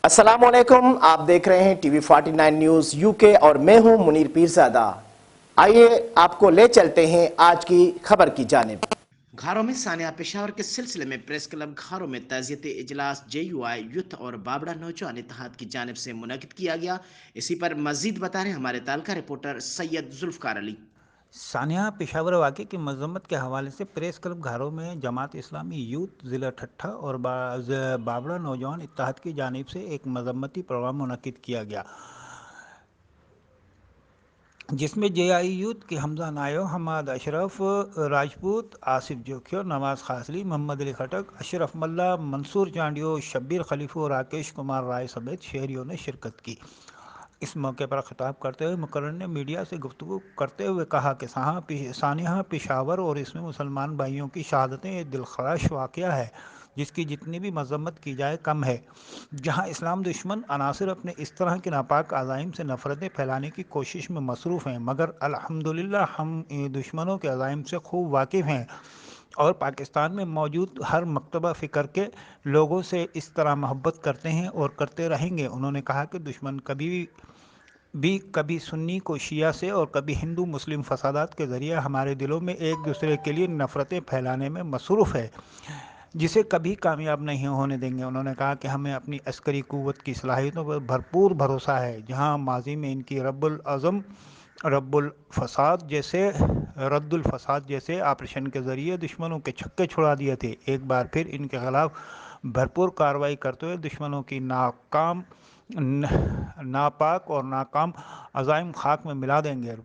अस्सलाम वालेकुम। आप देख रहे हैं टीवी 49 न्यूज यूके और मैं हूं मुनीर पीरजादा। आइए आपको ले चलते हैं आज की खबर की जानिब। घारों में सानिया पेशावर के सिलसिले में प्रेस क्लब घारों में ताज़ियती इजलास JUI यूथ और बाबड़ा नौजवान इत्तेहाद की जानिब से मुनक्किद किया गया। इसी पर मजीद बता रहे हमारे तालका रिपोर्टर सैयद जुल्फकार अली। सानिया पेशावर वाक़े की मजम्मत के हवाले से प्रेस क्लब घारों में जमात इस्लामी यूथ ज़िला ठट्ठा और बाबड़ा नौजवान इत्तेहाद की जानिब से एक मजम्मती प्रोग्राम मुनक्किद किया गया, जिसमें JI यूथ के हमजा नायो, हमाद अशरफ राजपूत, आसिफ जोखियो, नवाज खासली, मोहम्मद अली खटक, अशरफ मल्ला, मंसूर चांडियो, शब्बीर खलीफो, राकेश कुमार राय समेत शहरियों ने शिरकत की। इस मौके पर खिताब करते हुए मुकर्रर ने मीडिया से गुफ्तगू करते हुए कहा कि सानिया पेशावर और इसमें मुसलमान भाइयों की शहादतें एक दिलखराश वाक़या है, जिसकी जितनी भी मजम्मत की जाए कम है। जहां इस्लाम दुश्मन अनासर अपने इस तरह के नापाक अज़ाइम से नफ़रतें फैलाने की कोशिश में मसरूफ़ हैं, मगर अल्हम्दुलिल्लाह हम दुश्मनों के अज़ाइम से खूब वाकिफ़ हैं और पाकिस्तान में मौजूद हर मकतबा फ़िक्र के लोगों से इस तरह मोहब्बत करते हैं और करते रहेंगे। उन्होंने कहा कि दुश्मन कभी सुन्नी को शिया से और कभी हिंदू मुस्लिम फसादात के ज़रिए हमारे दिलों में एक दूसरे के लिए नफ़रतें फैलाने में मसरूफ़ है, जिसे कभी कामयाब नहीं होने देंगे। उन्होंने कहा कि हमें अपनी अस्करी क़ुव्वत की सलाहियतों पर भरपूर भरोसा है, जहाँ माजी में इनकी रद्दुल फसाद जैसे ऑपरेशन के ज़रिए दुश्मनों के छक्के छुड़ा दिए थे। एक बार फिर इनके ख़िलाफ़ भरपूर कार्रवाई करते हुए दुश्मनों की नापाक और नाकाम अज़ाइम खाक में मिला देंगे।